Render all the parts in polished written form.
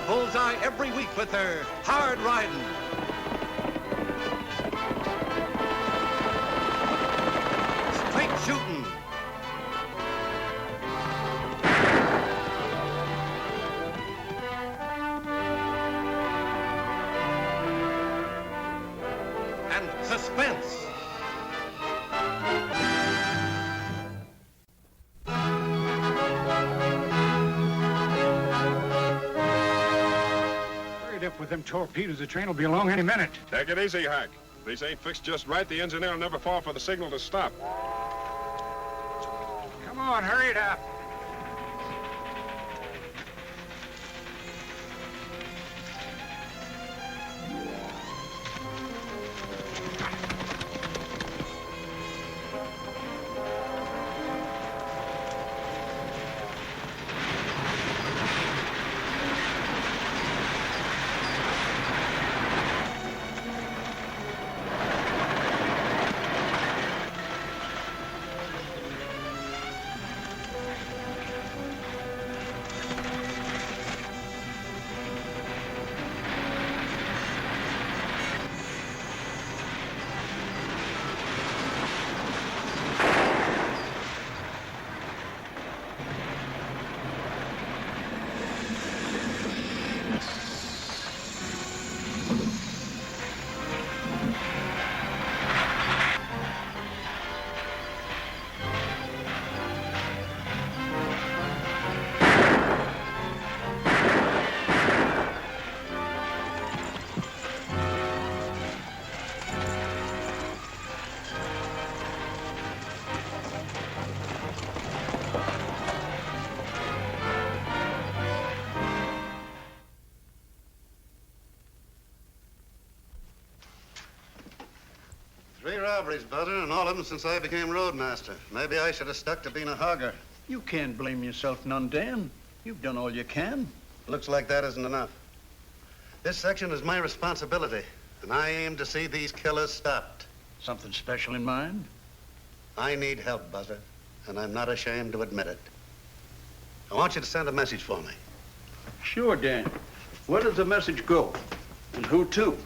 bullseye every week with their hard riding. Straight shooting. And suspense. Up with them torpedoes, the train will be along any minute. Take it easy, Hack. If these ain't fixed just right, the engineer will never fall for the signal to stop. Come on, hurry it up. Three robberies, Butter, and all of them since I became roadmaster. Maybe I should have stuck to being a hogger. You can't blame yourself none, Dan. You've done all you can. Looks like that isn't enough. This section is my responsibility, and I aim to see these killers stopped. Something special in mind? I need help, Butter, and I'm not ashamed to admit it. I want you to send a message for me. Sure, Dan. Where does the message go? And who to?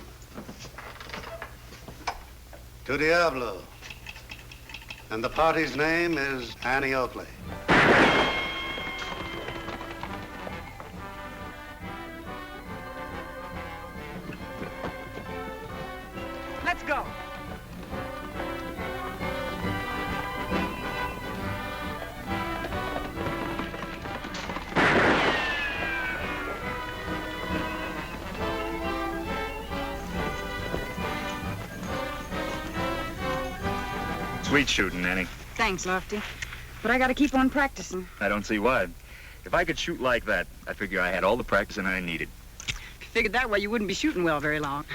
To Diablo. And the party's name is Annie Oakley. Let's go. Sweet shooting, Annie. Thanks, Lofty. But I gotta keep on practicing. I don't see why. If I could shoot like that, I figure I had all the practicing I needed. If you figured that way, you wouldn't be shooting well very long.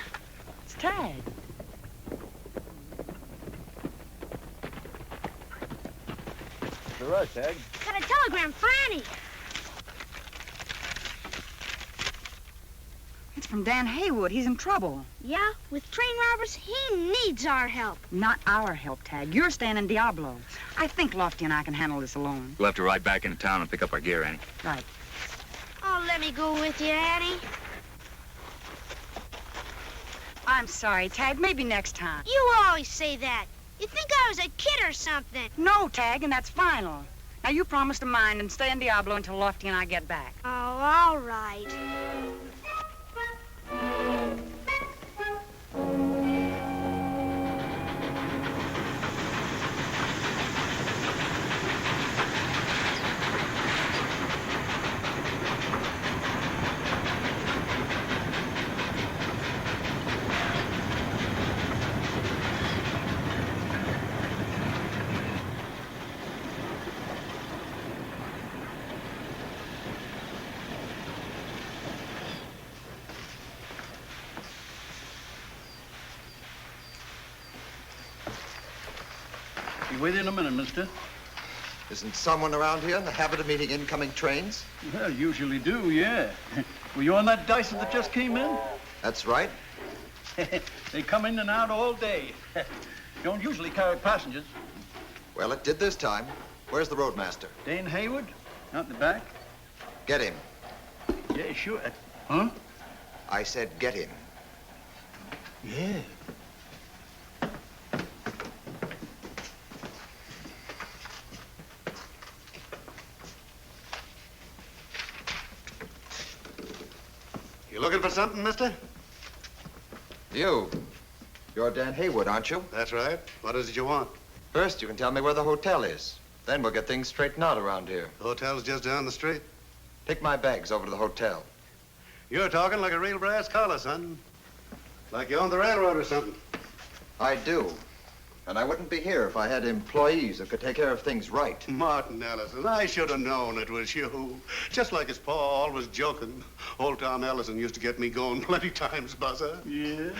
It's Tag. All right, Tag. Got a telegram for Annie. It's from Dan Haywood. He's in trouble. Yeah, with train robbers, he needs our help. Not our help, Tag. You're staying in Diablo. I think Lofty and I can handle this alone. We'll have to ride back into town and pick up our gear, Annie. Right. Oh, let me go with you, Annie. I'm sorry, Tag. Maybe next time. You always say that. You think I was a kid or something. No, Tag, and that's final. Now, you promise to mind and stay in Diablo until Lofty and I get back. Oh, all right. Be with you in a minute, mister. Isn't someone around here in the habit of meeting incoming trains? Well, usually do, yeah. Were you on that Dyson that just came in? That's right. They come in and out all day. Don't usually carry passengers. Well, it did this time. Where's the roadmaster? Dan Haywood, out in the back. Get him. Yeah, sure. Huh? I said get him. Yeah. You looking for something, mister? You're Dan Haywood, aren't you? That's right. What is it you want? First, you can tell me where the hotel is. Then we'll get things straightened out around here. The hotel's just down the street. Take my bags over to the hotel. You're talking like a real brass collar, son. Like you own the railroad or something. I do. And I wouldn't be here if I had employees who could take care of things right. Martin Ellison, I should have known it was you. Just like his pa always joking. Old Tom Ellison used to get me going plenty times, Buzzer. Yeah.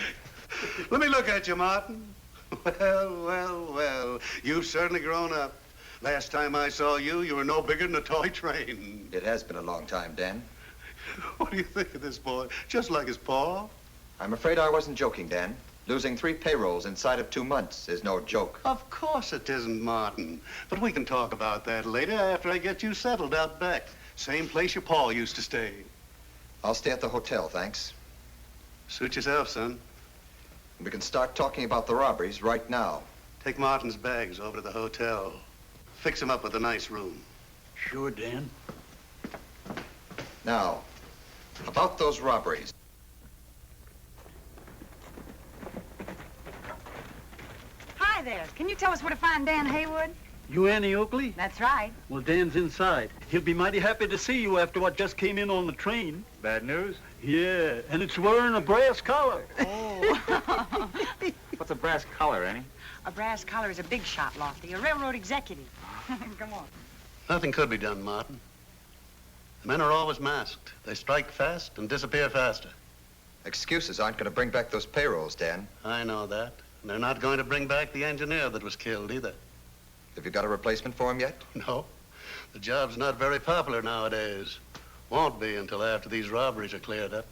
Let me look at you, Martin. Well. You've certainly grown up. Last time I saw you, you were no bigger than a toy train. It has been a long time, Dan. What do you think of this boy? Just like his pa? I'm afraid I wasn't joking, Dan. Losing 3 payrolls inside of 2 months is no joke. Of course it isn't, Martin. But we can talk about that later after I get you settled out back. Same place your pa used to stay. I'll stay at the hotel, thanks. Suit yourself, son. We can start talking about the robberies right now. Take Martin's bags over to the hotel. Fix him up with a nice room. Sure, Dan. Now, about those robberies. Hi there. Can you tell us where to find Dan Haywood? You Annie Oakley? That's right. Well, Dan's inside. He'll be mighty happy to see you after what just came in on the train. Bad news? Yeah, and it's wearing a brass collar. Oh. What's a brass collar, Annie? A brass collar is a big shot, Lofty. A railroad executive. Come on. Nothing could be done, Martin. The men are always masked. They strike fast and disappear faster. Excuses aren't going to bring back those payrolls, Dan. I know that. And they're not going to bring back the engineer that was killed either. Have you got a replacement for him yet? No. The job's not very popular nowadays. Won't be until after these robberies are cleared up.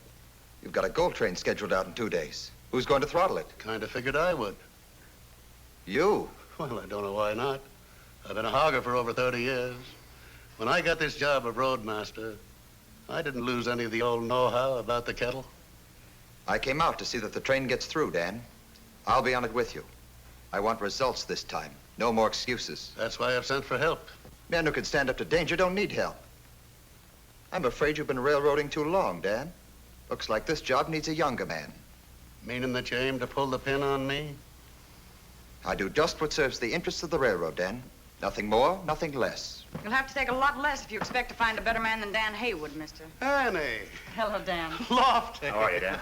You've got a gold train scheduled out in 2 days. Who's going to throttle it? Kind of figured I would. You? Well, I don't know why not. I've been a hogger for over 30 years. When I got this job of roadmaster, I didn't lose any of the old know-how about the kettle. I came out to see that the train gets through, Dan. I'll be on it with you. I want results this time. No more excuses. That's why I've sent for help. Men who can stand up to danger don't need help. I'm afraid you've been railroading too long, Dan. Looks like this job needs a younger man. Meaning that you aim to pull the pin on me? I do just what serves the interests of the railroad, Dan. Nothing more, nothing less. You'll have to take a lot less if you expect to find a better man than Dan Haywood, mister. Annie! Hello, Dan. Lofty! How are you, Dan?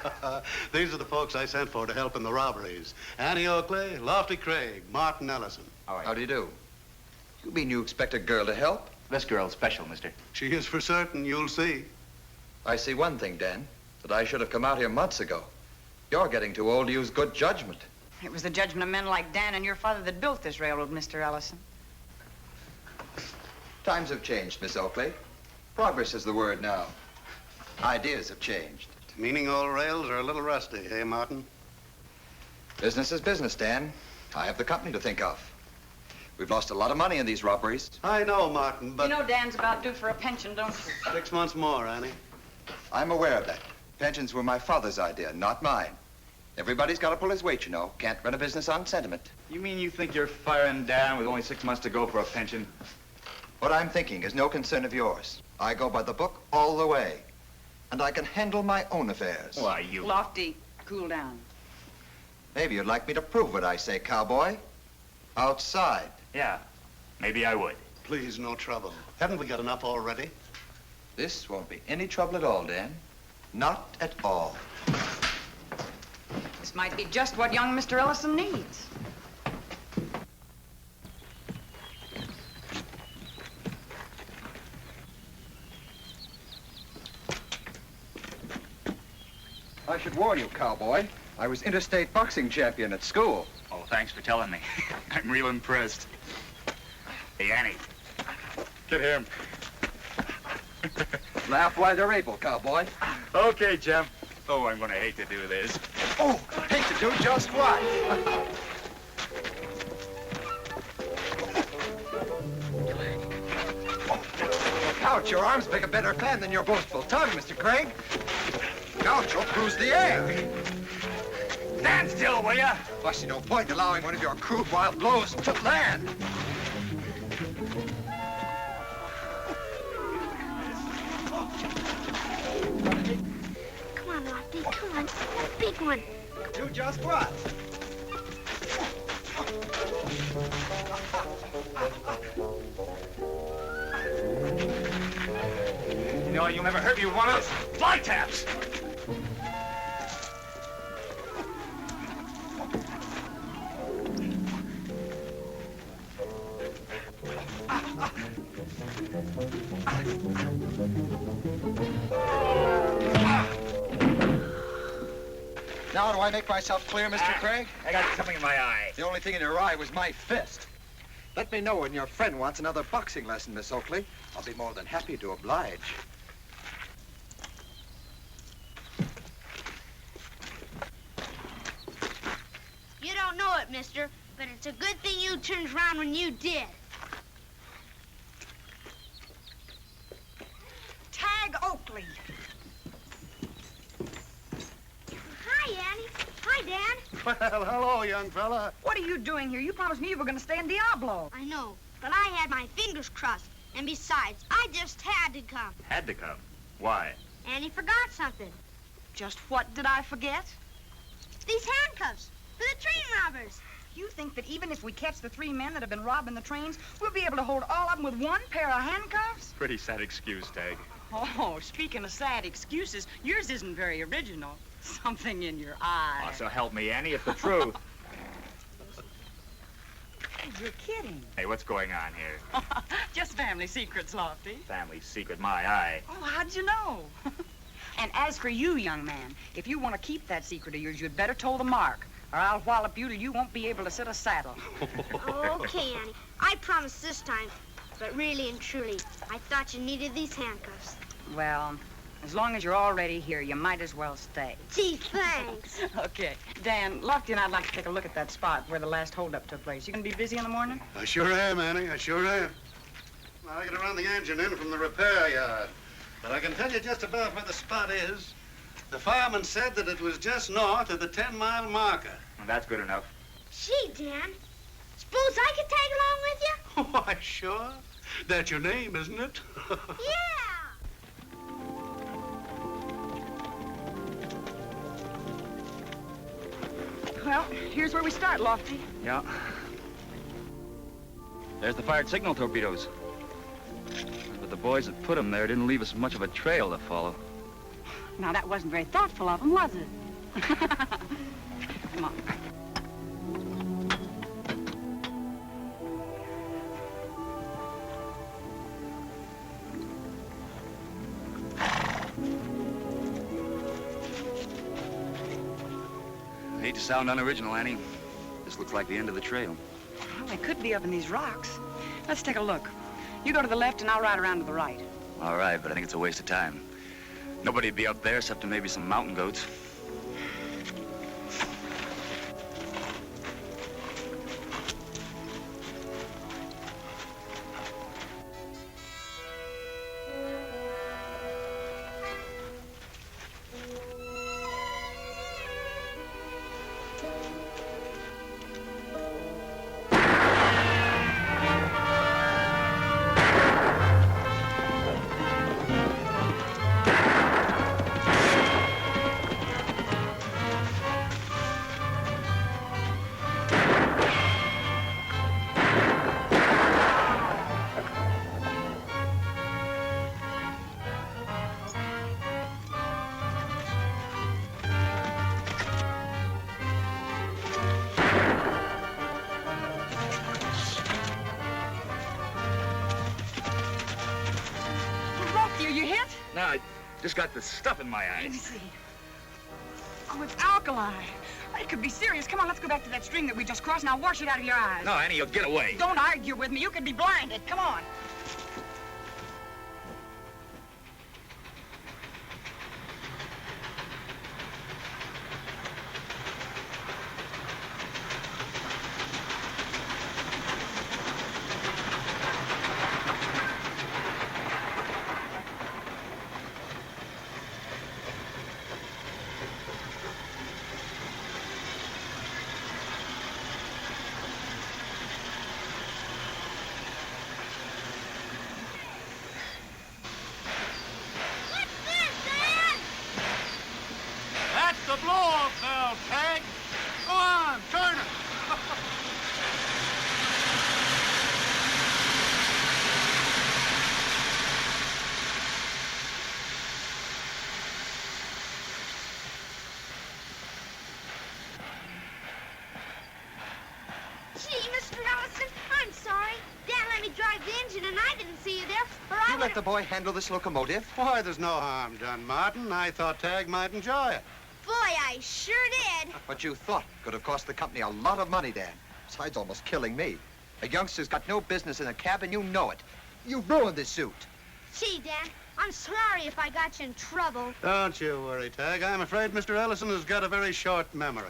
These are the folks I sent for to help in the robberies. Annie Oakley, Lofty Craig, Martin Ellison. How do you do? You mean you expect a girl to help? This girl's special, mister. She is for certain, you'll see. I see one thing, Dan, that I should have come out here months ago. You're getting too old to use good judgment. It was the judgment of men like Dan and your father that built this railroad, Mr. Ellison. Times have changed, Miss Oakley. Progress is the word now. Ideas have changed. Meaning old rails are a little rusty, eh, Martin? Business is business, Dan. I have the company to think of. We've lost a lot of money in these robberies. I know, Martin, but... You know Dan's about due for a pension, don't you? 6 months more, Annie. I'm aware of that. Pensions were my father's idea, not mine. Everybody's got to pull his weight, you know. Can't run a business on sentiment. You mean you think you're firing Dan with only 6 months to go for a pension? What I'm thinking is no concern of yours. I go by the book all the way. And I can handle my own affairs. Why, you... Lofty, cool down. Maybe you'd like me to prove what I say, cowboy. Outside. Yeah, maybe I would. Please, no trouble. Haven't we got enough already? This won't be any trouble at all, Dan. Not at all. This might be just what young Mr. Ellison needs. I should warn you, cowboy. I was interstate boxing champion at school. Oh, thanks for telling me. I'm real impressed. Hey, Annie. Get him. Laugh while they're able, cowboy. Okay, Jim. Oh, I'm gonna hate to do this. Oh, hate to do just what? Ouch, your arms make a better fan than your boastful tongue, Mr. Craig. out, you'll cruise the air. Stand still, will ya? I see no point in allowing one of your crude wild blows to land. Come on, Lofty, come on. That big one. Do just what? You know, you'll never hurt me with one of those fly taps. Now do I make myself clear, Mr. Craig? I got something in my eye. The only thing in your eye was my fist. Let me know when your friend wants another boxing lesson, Miss Oakley. I'll be more than happy to oblige. You don't know it, mister, but it's a good thing you turned around when you did. Tag Oakley. Hi, Annie. Hi, Dan. Well, hello, young fella. What are you doing here? You promised me you were going to stay in Diablo. I know, but I had my fingers crossed. And besides, I just had to come. Had to come. Why? Annie forgot something. Just what did I forget? These handcuffs for the train robbers. You think that even if we catch the 3 men that have been robbing the trains, we'll be able to hold all of them with one pair of handcuffs? Pretty sad excuse, Tag. Oh, speaking of sad excuses, yours isn't very original. Something in your eye. Oh, so help me, Annie, it's the truth. You're kidding. Hey, what's going on here? Just family secrets, Lofty. Family secret, my eye. Oh, how'd you know? And as for you, young man, if you want to keep that secret of yours, you'd better toe the mark, or I'll wallop you till you won't be able to sit a saddle. Okay, Annie. I promise this time. But really and truly, I thought you needed these handcuffs. Well, as long as you're already here, you might as well stay. Gee, thanks. Okay. Dan, Lofty and I'd like to take a look at that spot where the last holdup took place. You gonna be busy in the morning? I sure am, Annie. I sure am. I gotta run the engine in from the repair yard. But I can tell you just about where the spot is. The fireman said that it was just north of the 10-mile marker. Well, that's good enough. Gee, Dan, suppose I could tag along with you? Why, sure. That's your name, isn't it? Yeah. Well, here's where we start, Lofty. Yeah. There's the fired signal torpedoes. But the boys that put them there didn't leave us much of a trail to follow. Now, that wasn't very thoughtful of them, was it? Come on. I hate to sound unoriginal, Annie. This looks like the end of the trail. Well, they could be up in these rocks. Let's take a look. You go to the left and I'll ride around to the right. All right, but I think it's a waste of time. Nobody'd be up there except maybe some mountain goats. No, I just got the stuff in my Let me eyes. see. Oh, it's alkali. It could be serious. Come on, let's go back to that stream that we just crossed. Now wash it out of your eyes. No, Annie, you'll get away. Don't argue with me. You could be blinded. Come on. see you there, or I You would let the boy handle this locomotive? Why, there's no harm done, Martin. I thought Tag might enjoy it. Boy, I sure did. What you thought could have cost the company a lot of money, Dan. Besides almost killing me. A youngster's got no business in a cab, and you know it. You've ruined this suit. Gee, Dan, I'm sorry if I got you in trouble. Don't you worry, Tag. I'm afraid Mr. Ellison has got a very short memory.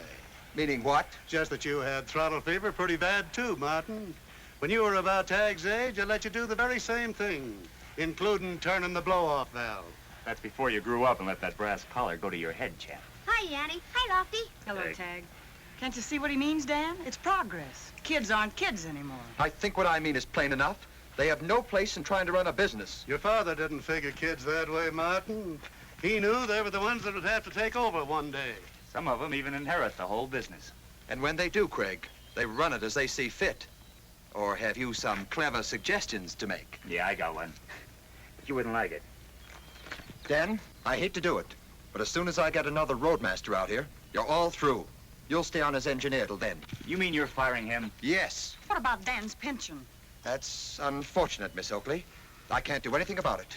Meaning what? Just that you had throttle fever pretty bad, too, Martin. When you were about Tag's age, I let you do the very same thing, including turning the blow-off valve. That's before you grew up and let that brass collar go to your head, champ. Hi, Yanni. Hi, Lofty. Hello, Hey. Tag. Can't you see what he means, Dan? It's progress. Kids aren't kids anymore. I think what I mean is plain enough. They have no place in trying to run a business. Your father didn't figure kids that way, Martin. He knew they were the ones that would have to take over one day. Some of them even inherit the whole business. And when they do, Craig, they run it as they see fit. Or have you some clever suggestions to make? Yeah, I got one. But you wouldn't like it. Dan, I hate to do it, but as soon as I get another roadmaster out here, you're all through. You'll stay on as engineer till then. You mean you're firing him? Yes. What about Dan's pension? That's unfortunate, Miss Oakley. I can't do anything about it.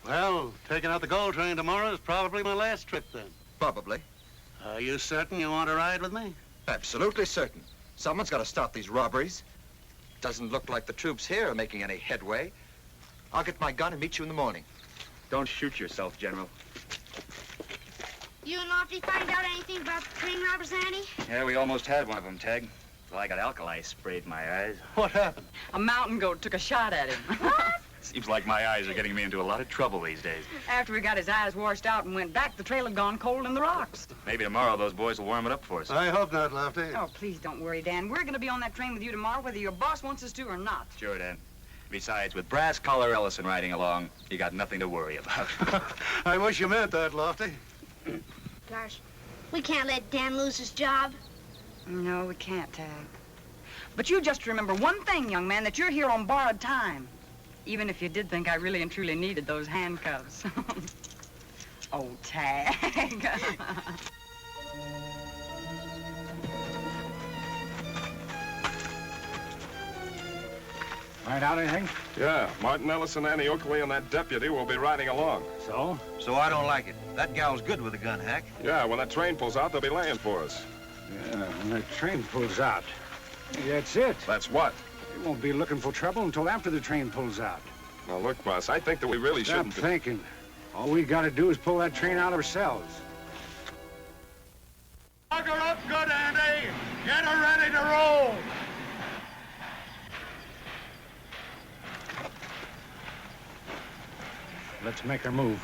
Well, taking out the gold train tomorrow is probably my last trip then. Probably. Are you certain you want to ride with me? Absolutely certain. Someone's got to stop these robberies. Doesn't look like the troops here are making any headway. I'll get my gun and meet you in the morning. Don't shoot yourself, General. You and Lofty find out anything about the train robbers, Annie? Yeah, we almost had one of them, Tag. Well, I got alkali sprayed in my eyes. What happened? A mountain goat took a shot at him. Seems like my eyes are getting me into a lot of trouble these days. After we got his eyes washed out and went back, the trail had gone cold in the rocks. Maybe tomorrow those boys will warm it up for us. I hope not, Lofty. Oh, please don't worry, Dan. We're going to be on that train with you tomorrow, whether your boss wants us to or not. Sure, Dan. Besides, with Brass Collar Ellison riding along, you got nothing to worry about. I wish you meant that, Lofty. Gosh, we can't let Dan lose his job. No, we can't, Tag. But you just remember one thing, young man, that you're here on borrowed time. Even if you did think I really and truly needed those handcuffs. Oh, Tag. Find out anything? Yeah, Martin Ellison, Annie Oakley, and that deputy will be riding along. So? So I don't like it. That gal's good with a gun, Hack. Yeah, when that train pulls out, they'll be laying for us. Yeah, when the train pulls out. That's it. That's what? We won't be looking for trouble until after the train pulls out. Now, look, boss, I think that we really Stop shouldn't... thinking. All we gotta do is pull that train out ourselves. Lock her up good, Andy. Get her ready to roll. Let's make her move.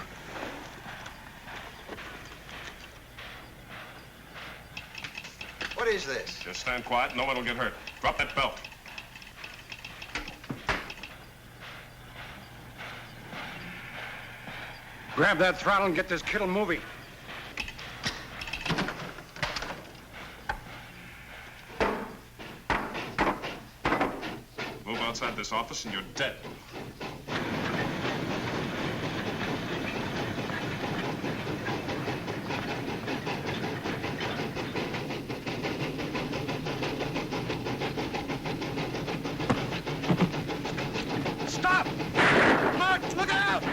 What is this? Just stand quiet. No one will get hurt. Drop that belt. Grab that throttle and get this kittle moving. Move outside this office and you're dead. Stop! Mark, look out!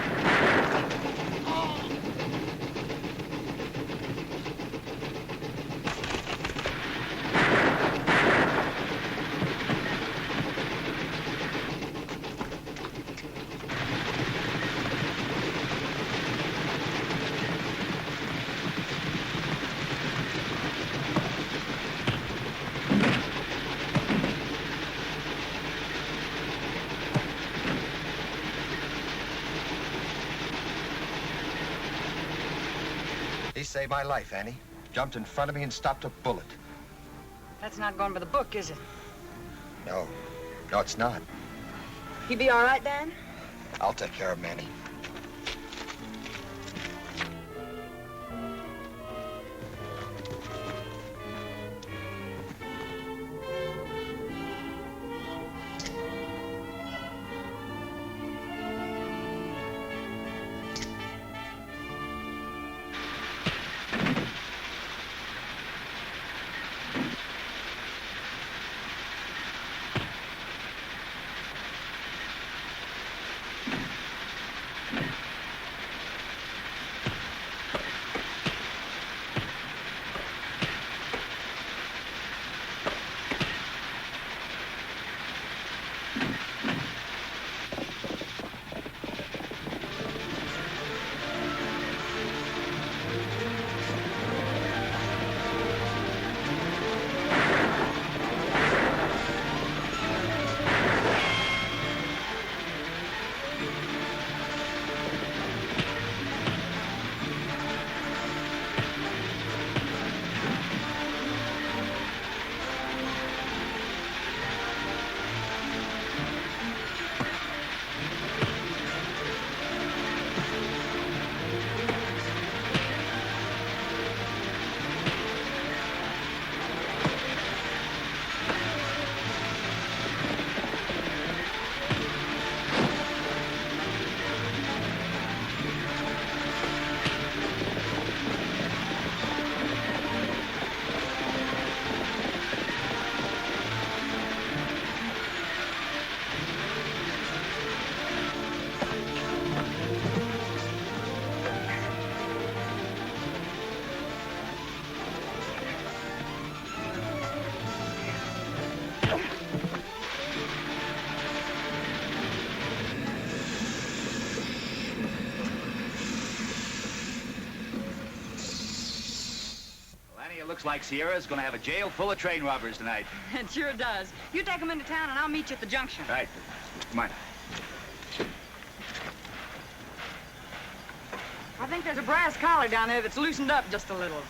He saved my life, Annie. Jumped in front of me and stopped a bullet. That's not going by the book, is it? No. No, it's not. He be all right, Dan? I'll take care of him, Annie. Looks like Sierra's gonna have a jail full of train robbers tonight. It sure does. You take them into town, and I'll meet you at the junction. Right. Come on. I think there's a brass collar down there that's loosened up just a little.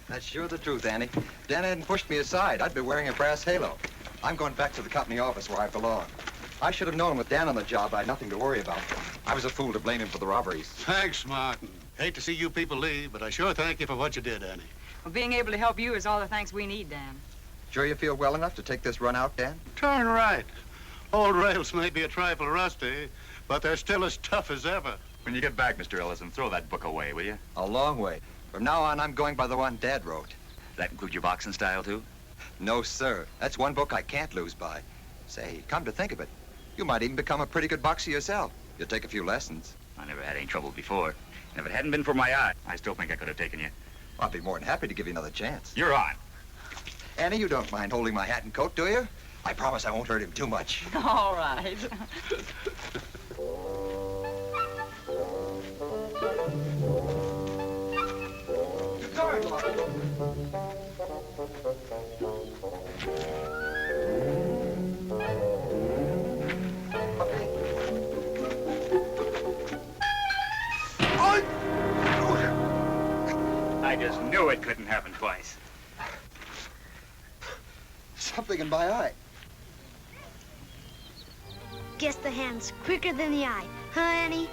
That's sure the truth, Annie. If Dan hadn't pushed me aside, I'd be wearing a brass halo. I'm going back to the company office where I belong. I should have known with Dan on the job I had nothing to worry about. I was a fool to blame him for the robberies. Thanks, Martin. Hate to see you people leave, but I sure thank you for what you did, Annie. Well, being able to help you is all the thanks we need, Dan. Sure you feel well enough to take this run out, Dan? Turn right. Old rails may be a trifle rusty, but they're still as tough as ever. When you get back, Mr. Ellison, throw that book away, will you? A long way. From now on, I'm going by the one Dad wrote. Does that include your boxing style, too? No, sir. That's one book I can't lose by. Say, come to think of it, you might even become a pretty good boxer yourself. You'll take a few lessons. I never had any trouble before. And if it hadn't been for my eye, I still think I could have taken you. I'd be more than happy to give you another chance. You're on. Annie, you don't mind holding my hat and coat, do you? I promise I won't hurt him too much. All right. I just knew it couldn't happen twice. Something in my eye. Guess the hand's quicker than the eye. Huh, Annie?